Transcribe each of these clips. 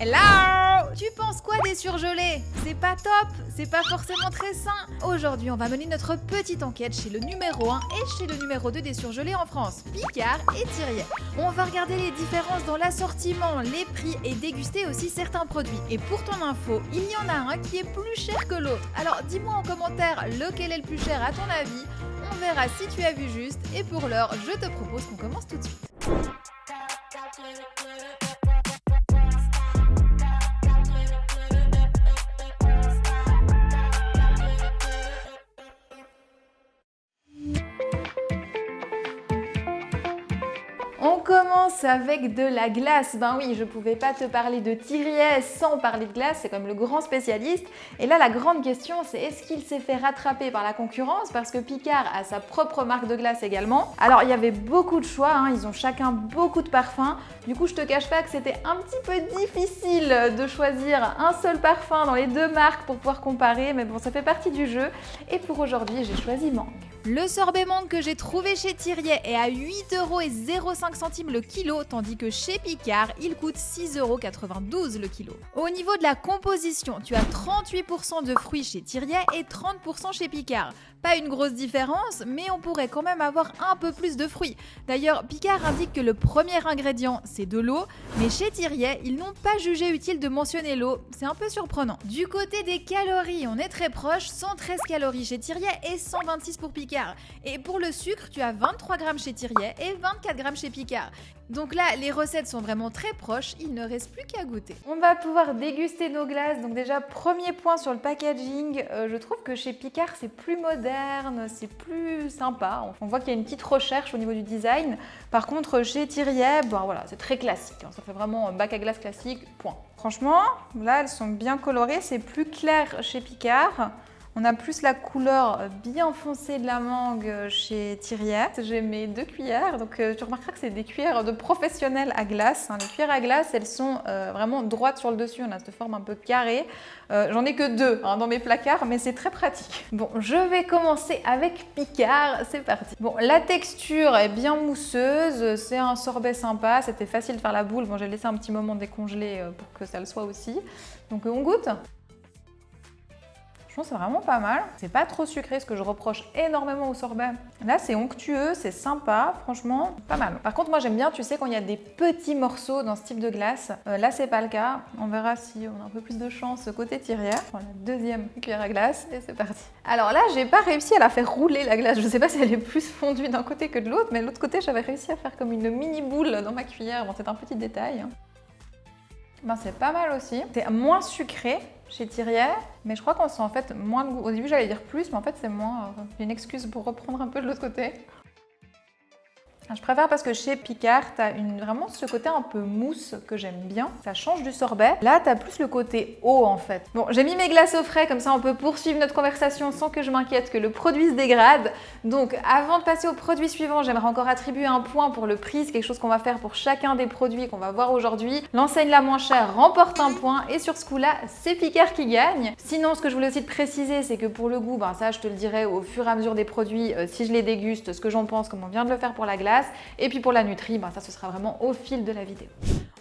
Hello! Tu penses quoi des surgelés? C'est pas top, c'est pas forcément très sain. Aujourd'hui, on va mener notre petite enquête chez le numéro 1 et chez le numéro 2 des surgelés en France, Picard et Thiriet. On va regarder les différences dans l'assortiment, les prix et déguster aussi certains produits. Et pour ton info, il y en a un qui est plus cher que l'autre. Alors dis-moi en commentaire lequel est le plus cher à ton avis. On verra si tu as vu juste. Et pour l'heure, je te propose qu'on commence tout de suite. On commence avec de la glace. Ben oui, je pouvais pas te parler de Thiriet sans parler de glace, c'est comme le grand spécialiste. Et là, la grande question, c'est est-ce qu'il s'est fait rattraper par la concurrence? Parce que Picard a sa propre marque de glace également. Alors, il y avait beaucoup de choix, hein, ils ont chacun beaucoup de parfums. Du coup, je te cache pas que c'était un petit peu difficile de choisir un seul parfum dans les deux marques pour pouvoir comparer. Mais bon, ça fait partie du jeu. Et pour aujourd'hui, j'ai choisi Mangue. Le sorbet mangue que j'ai trouvé chez Thiriet est à 8,05 € le kilo, tandis que chez Picard, il coûte 6,92 € le kilo. Au niveau de la composition, tu as 38% de fruits chez Thiriet et 30% chez Picard. Pas une grosse différence, mais on pourrait quand même avoir un peu plus de fruits. D'ailleurs, Picard indique que le premier ingrédient, c'est de l'eau, mais chez Thiriet, ils n'ont pas jugé utile de mentionner l'eau. C'est un peu surprenant. Du côté des calories, on est très proche, 113 calories chez Thiriet et 126 pour Picard. Et pour le sucre, tu as 23 grammes chez Thiriet et 24 grammes chez Picard. Donc là, les recettes sont vraiment très proches, il ne reste plus qu'à goûter. On va pouvoir déguster nos glaces. Donc déjà, premier point sur le packaging, je trouve que chez Picard, c'est plus moderne, c'est plus sympa. On voit qu'il y a une petite recherche au niveau du design. Par contre, chez Thiriet, voilà, c'est très classique. Ça fait vraiment bac à glace classique, point. Franchement, là, elles sont bien colorées. C'est plus clair chez Picard. On a plus la couleur bien foncée de la mangue chez Thiriet. J'ai mes 2 cuillères, donc tu remarqueras que c'est des cuillères de professionnels à glace. Les cuillères à glace, elles sont vraiment droites sur le dessus. On a cette forme un peu carrée. J'en ai que 2 dans mes placards, mais c'est très pratique. Bon, je vais commencer avec Picard. C'est parti. Bon, la texture est bien mousseuse. C'est un sorbet sympa. C'était facile de faire la boule. Bon, j'ai laissé un petit moment décongeler pour que ça le soit aussi. Donc, on goûte. Je pense que c'est vraiment pas mal. C'est pas trop sucré, ce que je reproche énormément au sorbet. Là, c'est onctueux, c'est sympa, franchement, pas mal. Par contre, moi, j'aime bien, tu sais, quand il y a des petits morceaux dans ce type de glace. Là, c'est pas le cas. On verra si on a un peu plus de chance côté Thiriet. Voilà, deuxième cuillère à glace et c'est parti. Alors là, j'ai pas réussi à la faire rouler, la glace. Je sais pas si elle est plus fondue d'un côté que de l'autre, mais de l'autre côté, j'avais réussi à faire comme une mini boule dans ma cuillère. Bon, c'est un petit détail. C'est pas mal aussi. C'est moins sucré chez Thiriet, mais je crois qu'on sent en fait moins de goût. Au début, j'allais dire plus, mais en fait, c'est moins. J'ai une excuse pour reprendre un peu de l'autre côté. Je préfère parce que chez Picard, tu as vraiment ce côté un peu mousse que j'aime bien. Ça change du sorbet. Là, tu as plus le côté eau en fait. Bon, j'ai mis mes glaces au frais, comme ça on peut poursuivre notre conversation sans que je m'inquiète que le produit se dégrade. Donc, avant de passer au produit suivant, j'aimerais encore attribuer un point pour le prix. C'est quelque chose qu'on va faire pour chacun des produits qu'on va voir aujourd'hui. L'enseigne la moins chère remporte un point et sur ce coup-là, c'est Picard qui gagne. Sinon, ce que je voulais aussi te préciser, c'est que pour le goût, ça je te le dirai au fur et à mesure des produits, si je les déguste, ce que j'en pense, comme on vient de le faire pour la glace. Et puis pour la nutrie, ça ce sera vraiment au fil de la vidéo.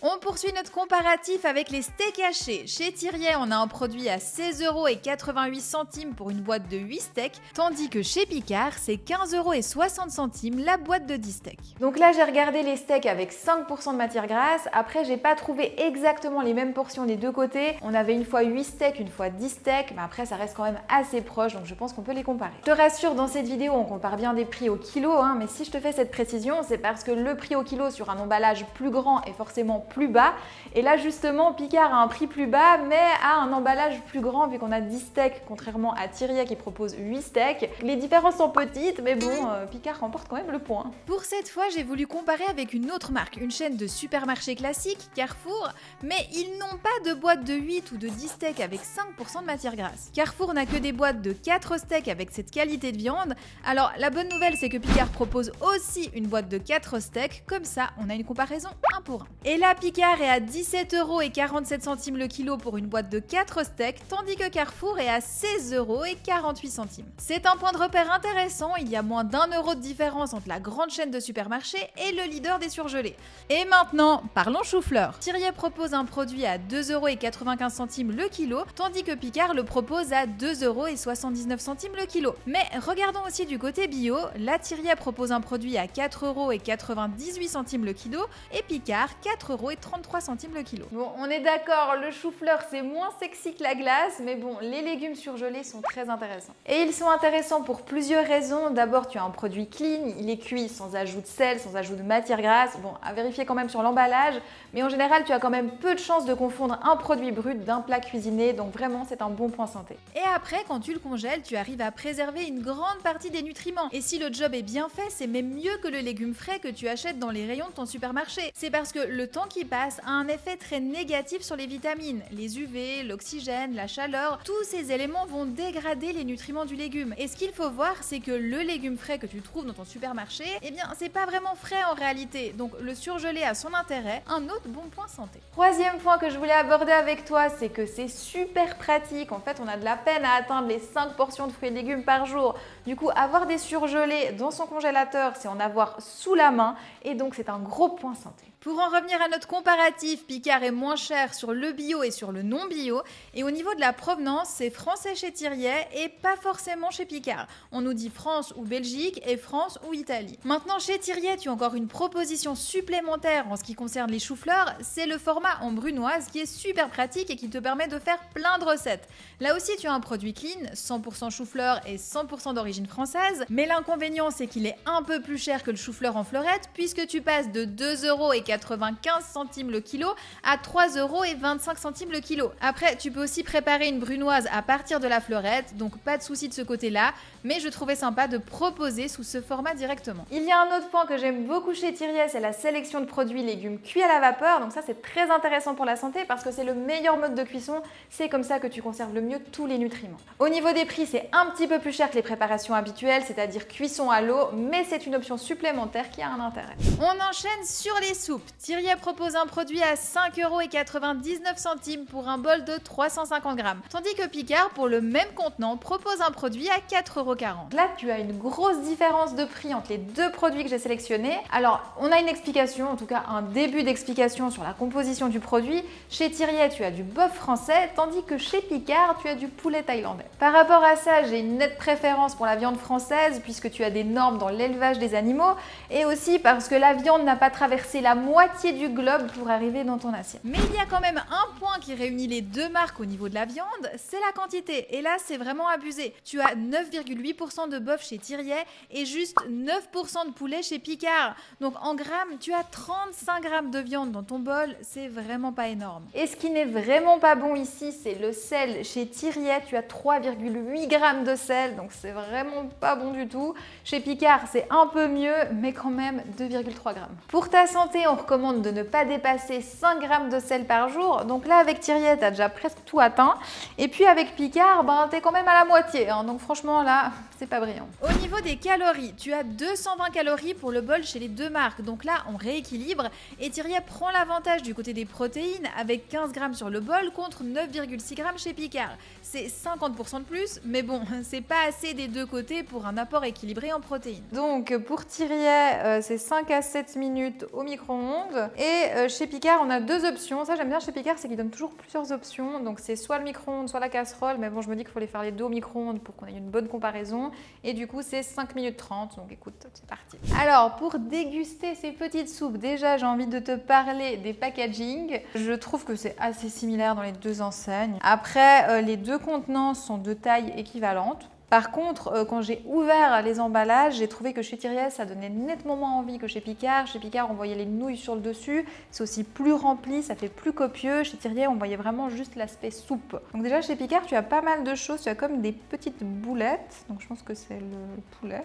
On poursuit notre comparatif avec les steaks hachés. Chez Thiriet, on a un produit à 16,88 € pour une boîte de 8 steaks, tandis que chez Picard, c'est 15,60 € la boîte de 10 steaks. Donc là, j'ai regardé les steaks avec 5% de matière grasse. Après, j'ai pas trouvé exactement les mêmes portions des deux côtés. On avait une fois 8 steaks, une fois 10 steaks, mais après, ça reste quand même assez proche, donc je pense qu'on peut les comparer. Je te rassure, dans cette vidéo, on compare bien des prix au kilo, mais si je te fais cette précision, c'est parce que le prix au kilo sur un emballage plus grand est forcément plus bas. Et là, justement, Picard a un prix plus bas, mais a un emballage plus grand vu qu'on a 10 steaks, contrairement à Thiriet qui propose 8 steaks. Les différences sont petites, mais bon, Picard remporte quand même le point. Pour cette fois, j'ai voulu comparer avec une autre marque, une chaîne de supermarchés classique, Carrefour, mais ils n'ont pas de boîte de 8 ou de 10 steaks avec 5% de matière grasse. Carrefour n'a que des boîtes de 4 steaks avec cette qualité de viande. Alors, la bonne nouvelle, c'est que Picard propose aussi une boîte de 4 steaks, comme ça, on a une comparaison 1 pour 1. Et là, Picard est à 17,47 € le kilo pour une boîte de 4 steaks, tandis que Carrefour est à 16,48 €. C'est un point de repère intéressant, il y a moins d'1 € de différence entre la grande chaîne de supermarchés et le leader des surgelés. Et maintenant, parlons chou-fleur. Thiriet propose un produit à 2,95 € le kilo, tandis que Picard le propose à 2,79 € le kilo. Mais regardons aussi du côté bio, la Thiriet propose un produit à 4,98 € le kilo et Picard 4,33 € le kilo. Bon, on est d'accord, le chou-fleur c'est moins sexy que la glace, mais bon, les légumes surgelés sont très intéressants. Et ils sont intéressants pour plusieurs raisons. D'abord, tu as un produit clean, il est cuit sans ajout de sel, sans ajout de matière grasse. Bon, à vérifier quand même sur l'emballage, mais en général, tu as quand même peu de chances de confondre un produit brut d'un plat cuisiné, donc vraiment, c'est un bon point santé. Et après, quand tu le congèles, tu arrives à préserver une grande partie des nutriments. Et si le job est bien fait, c'est même mieux que le légume frais que tu achètes dans les rayons de ton supermarché. C'est parce que le temps qui passe a un effet très négatif sur les vitamines. Les UV, l'oxygène, la chaleur, tous ces éléments vont dégrader les nutriments du légume. Et ce qu'il faut voir, c'est que le légume frais que tu trouves dans ton supermarché, eh bien, c'est pas vraiment frais en réalité. Donc le surgelé a son intérêt, un autre bon point santé. Troisième point que je voulais aborder avec toi, c'est que c'est super pratique. En fait, on a de la peine à atteindre les 5 portions de fruits et légumes par jour. Du coup, avoir des surgelés dans son congélateur, c'est en avoir sous la main et donc c'est un gros point santé. Pour en revenir à notre comparatif, Picard est moins cher sur le bio et sur le non bio. Et au niveau de la provenance, c'est français chez Thiriet et pas forcément chez Picard. On nous dit France ou Belgique et France ou Italie. Maintenant, chez Thiriet, tu as encore une proposition supplémentaire en ce qui concerne les choux-fleurs. C'est le format en brunoise qui est super pratique et qui te permet de faire plein de recettes. Là aussi, tu as un produit clean, 100% chou-fleur et 100% d'origine française. Mais l'inconvénient, c'est qu'il est un peu plus cher que le chou-fleur en fleurette puisque tu passes de 2,95 € le kilo à 3,25 € le kilo. Après, tu peux aussi préparer une brunoise à partir de la fleurette, donc pas de souci de ce côté-là, mais je trouvais sympa de proposer sous ce format directement. Il y a un autre point que j'aime beaucoup chez Thiriet, c'est la sélection de produits légumes cuits à la vapeur. Donc ça, c'est très intéressant pour la santé parce que c'est le meilleur mode de cuisson. C'est comme ça que tu conserves le mieux tous les nutriments. Au niveau des prix, c'est un petit peu plus cher que les préparations habituelles, c'est-à-dire cuisson à l'eau, mais c'est une option supplémentaire qui a un intérêt. On enchaîne sur les soupes. Thiriet propose un produit à 5,99 € pour un bol de 350 grammes, tandis que Picard, pour le même contenant, propose un produit à 4,40 €. Là, tu as une grosse différence de prix entre les deux produits que j'ai sélectionnés. Alors, on a une explication, en tout cas un début d'explication sur la composition du produit. Chez Thiriet, tu as du bœuf français, tandis que chez Picard, tu as du poulet thaïlandais. Par rapport à ça, j'ai une nette préférence pour la viande française, puisque tu as des normes dans l'élevage des animaux, et aussi parce que la viande n'a pas traversé la moitié du globe pour arriver dans ton assiette. Mais il y a quand même un point qui réunit les deux marques au niveau de la viande, c'est la quantité. Et là, c'est vraiment abusé. Tu as 9,8% de bœuf chez Thiriet et juste 9% de poulet chez Picard. Donc en grammes, tu as 35 grammes de viande dans ton bol, c'est vraiment pas énorme. Et ce qui n'est vraiment pas bon ici, c'est le sel. Chez Thiriet, tu as 3,8 grammes de sel, donc c'est vraiment pas bon du tout. Chez Picard, c'est un peu mieux, mais quand même 2,3 grammes. Pour ta santé, on recommande de ne pas dépasser 5 grammes de sel par jour. Donc là, avec Thiriet, tu as déjà presque tout atteint. Et puis avec Picard, tu es quand même à la moitié. Donc franchement, là, c'est pas brillant. Au niveau des calories, tu as 220 calories pour le bol chez les deux marques. Donc là, on rééquilibre. Et Thiriet prend l'avantage du côté des protéines avec 15 grammes sur le bol contre 9,6 grammes chez Picard. C'est 50% de plus, mais bon, c'est pas assez des deux côtés pour un apport équilibré en protéines. Donc pour Thiriet, c'est 5 à 7 minutes au micro-ondes. Et chez Picard, on a deux options. Ça, j'aime bien chez Picard, c'est qu'ils donnent toujours plusieurs options. Donc c'est soit le micro-ondes, soit la casserole. Mais bon, je me dis qu'il faut les faire les deux au micro-ondes pour qu'on ait une bonne comparaison. Et du coup, c'est 5 minutes 30. Donc écoute, c'est parti. Alors, pour déguster ces petites soupes, déjà, j'ai envie de te parler des packaging. Je trouve que c'est assez similaire dans les deux enseignes. Après, les deux contenants sont de taille équivalente. Par contre, quand j'ai ouvert les emballages, j'ai trouvé que chez Thiriet, ça donnait nettement moins envie que chez Picard. Chez Picard, on voyait les nouilles sur le dessus. C'est aussi plus rempli, ça fait plus copieux. Chez Thiriet, on voyait vraiment juste l'aspect soupe. Donc déjà, chez Picard, tu as pas mal de choses. Tu as comme des petites boulettes. Donc je pense que c'est le poulet.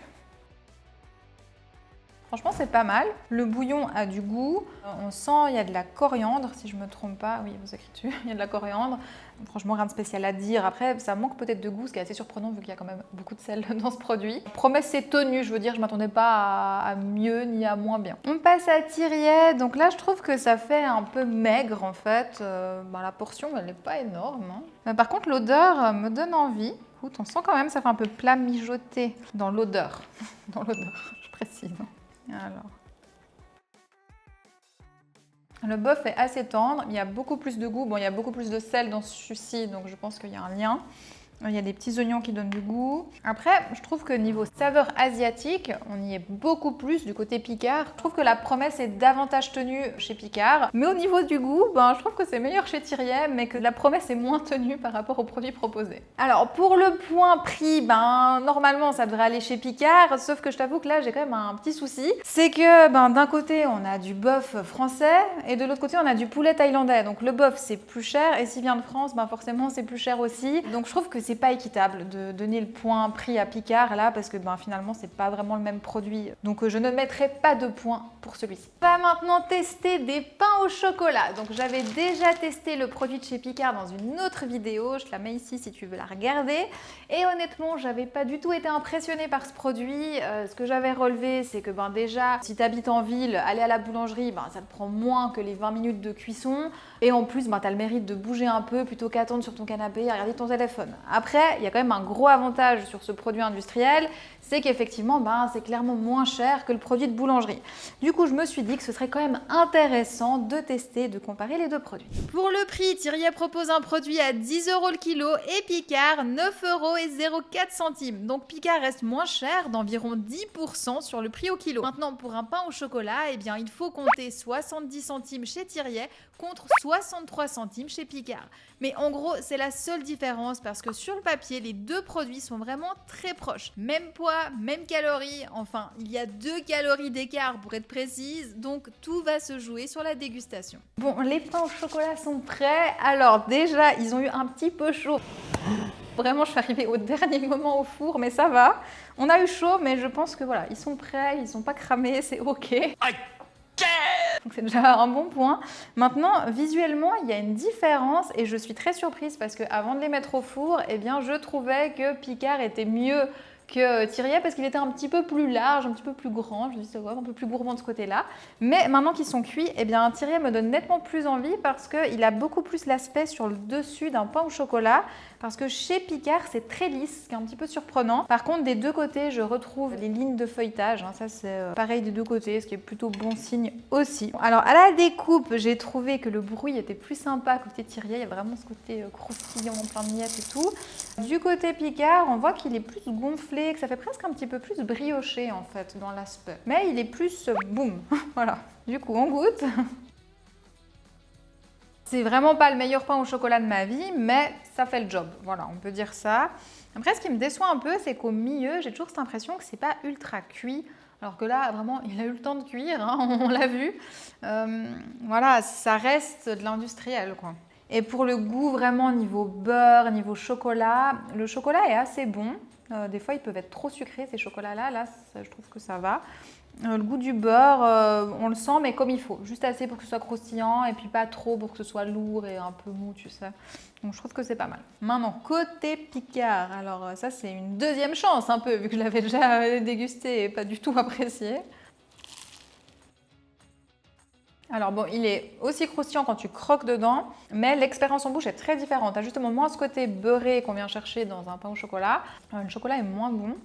Franchement, c'est pas mal. Le bouillon a du goût. On sent, il y a de la coriandre, si je me trompe pas. Oui, vous écrit dessus, il y a de la coriandre. Franchement, rien de spécial à dire. Après, ça manque peut-être de goût, ce qui est assez surprenant vu qu'il y a quand même beaucoup de sel dans ce produit. Promesse, c'est tenu. Je veux dire, je m'attendais pas à mieux ni à moins bien. On passe à Thiriet. Donc là, je trouve que ça fait un peu maigre en fait. La portion, elle n'est pas énorme. Hein. Par contre, l'odeur me donne envie. Écoute, on sent quand même, ça fait un peu plat mijoté dans l'odeur. Dans l'odeur, je précise. Alors. Le bœuf est assez tendre, il y a beaucoup plus de goût. Bon, il y a beaucoup plus de sel dans celui-ci, donc je pense qu'il y a un lien. Il y a des petits oignons qui donnent du goût. Après, je trouve que niveau saveur asiatique, on y est beaucoup plus du côté Picard. Je trouve que la promesse est davantage tenue chez Picard. Mais au niveau du goût, je trouve que c'est meilleur chez Thiriet, mais que la promesse est moins tenue par rapport aux produits proposés. Alors, pour le point prix, normalement, ça devrait aller chez Picard. Sauf que je t'avoue que là, j'ai quand même un petit souci. C'est que d'un côté, on a du bœuf français et de l'autre côté, on a du poulet thaïlandais. Donc, le bœuf, c'est plus cher. Et s'il vient de France, forcément, c'est plus cher aussi. Donc, je trouve que c'est pas équitable de donner le point prix à Picard là parce que finalement c'est pas vraiment le même produit, donc je ne mettrai pas de points pour celui-ci. On va maintenant tester des pains au chocolat. Donc j'avais déjà testé le produit de chez Picard dans une autre vidéo, je te la mets ici si tu veux la regarder, et honnêtement j'avais pas du tout été impressionnée par ce produit. Ce que j'avais relevé, c'est que déjà si tu habites en ville, aller à la boulangerie, ça te prend moins que les 20 minutes de cuisson, et en plus tu as le mérite de bouger un peu plutôt qu'attendre sur ton canapé et regarder ton téléphone. Après, il y a quand même un gros avantage sur ce produit industriel, c'est qu'effectivement, c'est clairement moins cher que le produit de boulangerie. Du coup, je me suis dit que ce serait quand même intéressant de tester, de comparer les deux produits. Pour le prix, Thiriet propose un produit à 10 € le kilo et Picard 9,04 €. Donc Picard reste moins cher d'environ 10% sur le prix au kilo. Maintenant, pour un pain au chocolat, il faut compter 70 centimes chez Thiriet contre 63 centimes chez Picard. Mais en gros, c'est la seule différence parce que sur le papier, les deux produits sont vraiment très proches. Même poids, même calories, enfin, il y a 2 calories d'écart pour être précise, donc tout va se jouer sur la dégustation. Bon, les pains au chocolat sont prêts. Alors déjà, ils ont eu un petit peu chaud. Vraiment, je suis arrivée au dernier moment au four, mais ça va. On a eu chaud, mais je pense que voilà, ils sont prêts, ils sont pas cramés, c'est ok. Donc c'est déjà un bon point. Maintenant, visuellement, il y a une différence et je suis très surprise parce qu'avant de les mettre au four, je trouvais que Picard était mieux que Thiriet parce qu'il était un petit peu plus large, un petit peu plus grand. Je me dis c'est un peu plus gourmand de ce côté-là. Mais maintenant qu'ils sont cuits, Thiriet me donne nettement plus envie parce qu'il a beaucoup plus l'aspect sur le dessus d'un pain au chocolat. Parce que chez Picard, c'est très lisse, ce qui est un petit peu surprenant. Par contre, des deux côtés, je retrouve les lignes de feuilletage. Ça, c'est pareil des deux côtés, ce qui est plutôt bon signe aussi. Alors, à la découpe, j'ai trouvé que le bruit était plus sympa côté Thiriet. Il y a vraiment ce côté croustillant, plein de miettes et tout. Du côté Picard, on voit qu'il est plus gonflé, que ça fait presque un petit peu plus brioché, en fait, dans l'aspect. Mais il est plus boum. Voilà. Du coup, on goûte. C'est vraiment pas le meilleur pain au chocolat de ma vie, mais ça fait le job. Voilà, on peut dire ça. Après, ce qui me déçoit un peu, c'est qu'au milieu, j'ai toujours cette impression que c'est pas ultra cuit. Alors que là, vraiment, il a eu le temps de cuire, on l'a vu. Voilà, ça reste de l'industriel, quoi. Et pour le goût, vraiment, niveau beurre, niveau chocolat, le chocolat est assez bon. Des fois, ils peuvent être trop sucrés, ces chocolats-là. Là, je trouve que ça va. Le goût du beurre, on le sent, mais comme il faut. Juste assez pour que ce soit croustillant et puis pas trop pour que ce soit lourd et un peu mou, tu sais. Donc, je trouve que c'est pas mal. Maintenant, côté Picard. Alors, ça, c'est une deuxième chance, un peu, vu que je l'avais déjà dégusté et pas du tout apprécié. Alors bon, il est aussi croustillant quand tu croques dedans, mais l'expérience en bouche est très différente. Tu as justement moins ce côté beurré qu'on vient chercher dans un pain au chocolat. Le chocolat est moins bon.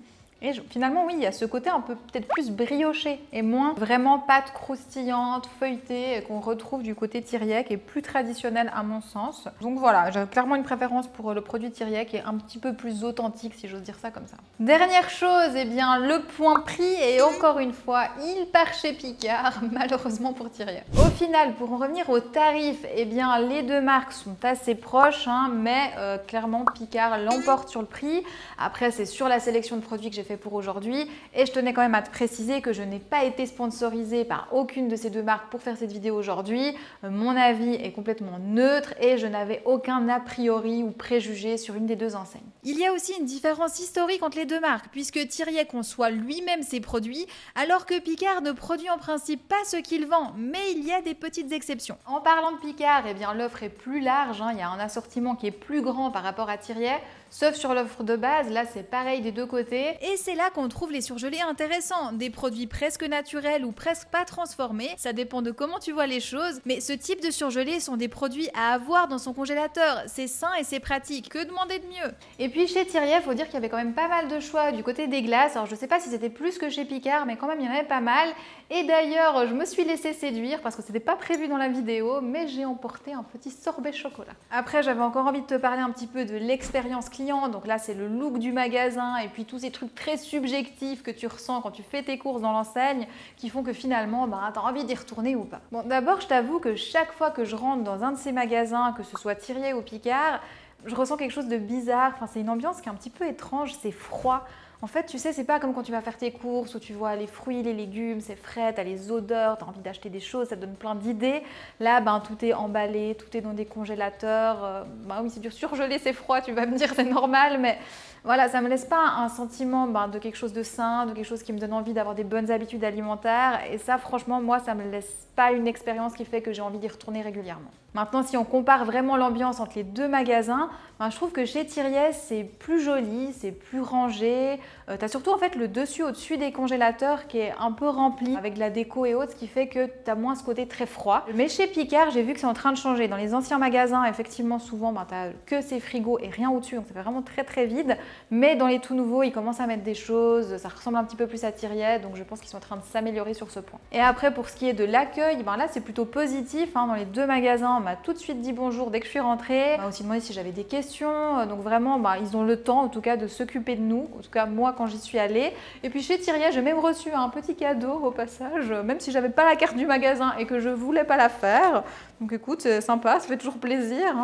Et finalement, oui, il y a ce côté un peu peut-être plus brioché et moins vraiment pâte croustillante, feuilletée qu'on retrouve du côté Thiriet qui est plus traditionnel à mon sens. Donc voilà, j'ai clairement une préférence pour le produit Thiriet qui est un petit peu plus authentique si j'ose dire ça comme ça. Dernière chose, le point prix et encore une fois, il part chez Picard, malheureusement pour Thiriet. Au final, pour en revenir aux tarifs, les deux marques sont assez proches, mais clairement Picard l'emporte sur le prix. Après, c'est sur la sélection de produits que j'ai fait pour aujourd'hui et je tenais quand même à te préciser que je n'ai pas été sponsorisée par aucune de ces deux marques pour faire cette vidéo aujourd'hui. Mon avis est complètement neutre et je n'avais aucun a priori ou préjugé sur une des deux enseignes. Il y a aussi une différence historique entre les deux marques, puisque Thiriet conçoit lui-même ses produits, alors que Picard ne produit en principe pas ce qu'il vend, mais il y a des petites exceptions. En parlant de Picard, eh bien l'offre est plus large, il y a un assortiment qui est plus grand par rapport à Thiriet, sauf sur l'offre de base, là c'est pareil des deux côtés. Et c'est là qu'on trouve les surgelés intéressants, des produits presque naturels ou presque pas transformés, ça dépend de comment tu vois les choses, mais ce type de surgelés sont des produits à avoir dans son congélateur, c'est sain et c'est pratique, que demander de mieux? Et puis chez Thiriet, faut dire qu'il y avait quand même pas mal de choix du côté des glaces, alors je sais pas si c'était plus que chez Picard, mais quand même il y en avait pas mal, et d'ailleurs je me suis laissée séduire parce que c'était pas prévu dans la vidéo, mais j'ai emporté un petit sorbet chocolat. Après j'avais encore envie de te parler un petit peu de l'expérience client, donc là c'est le look du magasin et puis tous ces trucs très subjectifs que tu ressens quand tu fais tes courses dans l'enseigne qui font que finalement t'as envie d'y retourner ou pas. Bon, d'abord je t'avoue que chaque fois que je rentre dans un de ces magasins, que ce soit Thiriet ou Picard, je ressens quelque chose de bizarre, c'est une ambiance qui est un petit peu étrange, c'est froid. En fait, tu sais, c'est pas comme quand tu vas faire tes courses où tu vois les fruits, les légumes, c'est frais, t'as les odeurs, t'as envie d'acheter des choses, ça te donne plein d'idées. Là, tout est emballé, tout est dans des congélateurs. Oui, c'est dur, surgelé, c'est froid, tu vas me dire, c'est normal, mais voilà, ça me laisse pas un sentiment de quelque chose de sain, de quelque chose qui me donne envie d'avoir des bonnes habitudes alimentaires. Et ça, franchement, moi, ça me laisse pas une expérience qui fait que j'ai envie d'y retourner régulièrement. Maintenant, si on compare vraiment l'ambiance entre les deux magasins, je trouve que chez Thiriet, c'est plus joli, c'est plus rangé. Tu as surtout en fait le dessus au-dessus des congélateurs qui est un peu rempli avec de la déco et autres, ce qui fait que tu as moins ce côté très froid. Mais chez Picard, j'ai vu que c'est en train de changer. Dans les anciens magasins, effectivement, souvent, tu n'as que ces frigos et rien au-dessus, donc c'est vraiment très très vide. Mais dans les tout nouveaux, ils commencent à mettre des choses, ça ressemble un petit peu plus à Thiriet, donc je pense qu'ils sont en train de s'améliorer sur ce point. Et après, pour ce qui est de l'accueil, là c'est plutôt positif. Dans les deux magasins, on m'a tout de suite dit bonjour dès que je suis rentrée. On m'a aussi demandé si j'avais des questions. Donc vraiment, ils ont le temps en tout cas de s'occuper de nous. En tout cas, moi quand j'y suis allée. Et puis chez Thiriet, j'ai même reçu un petit cadeau au passage, même si j'avais pas la carte du magasin et que je voulais pas la faire. Donc écoute, c'est sympa, ça fait toujours plaisir.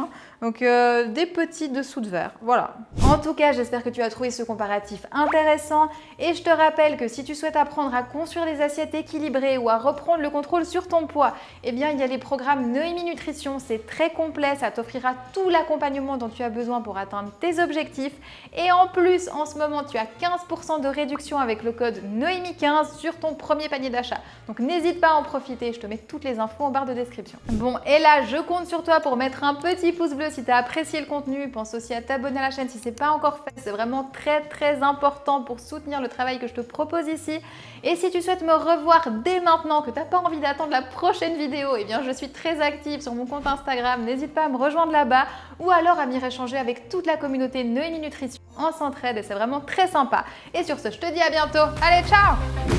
Donc des petits dessous de verre, voilà. En tout cas, j'espère que tu as trouvé ce comparatif intéressant. Et je te rappelle que si tu souhaites apprendre à construire des assiettes équilibrées ou à reprendre le contrôle sur ton poids, eh bien il y a les programmes Noémie Nutrition, c'est très complet, ça t'offrira tout l'accompagnement dont tu as besoin pour atteindre tes objectifs. Et en plus, en ce moment, tu as 15% de réduction avec le code Noémie15 sur ton premier panier d'achat. Donc n'hésite pas à en profiter, je te mets toutes les infos en barre de description. Bon, et là, je compte sur toi pour mettre un petit pouce bleu si tu as apprécié le contenu. Pense aussi à t'abonner à la chaîne si ce n'est pas encore fait. C'est vraiment très très important pour soutenir le travail que je te propose ici. Et si tu souhaites me revoir dès maintenant, que tu n'as pas envie d'attendre la prochaine vidéo, eh bien je suis très active sur mon compte Instagram. N'hésite pas à me rejoindre là-bas ou alors à venir échanger avec toute la communauté Noémie Nutrition. On s'entraide et c'est vraiment très sympa. Et sur ce, je te dis à bientôt. Allez, ciao!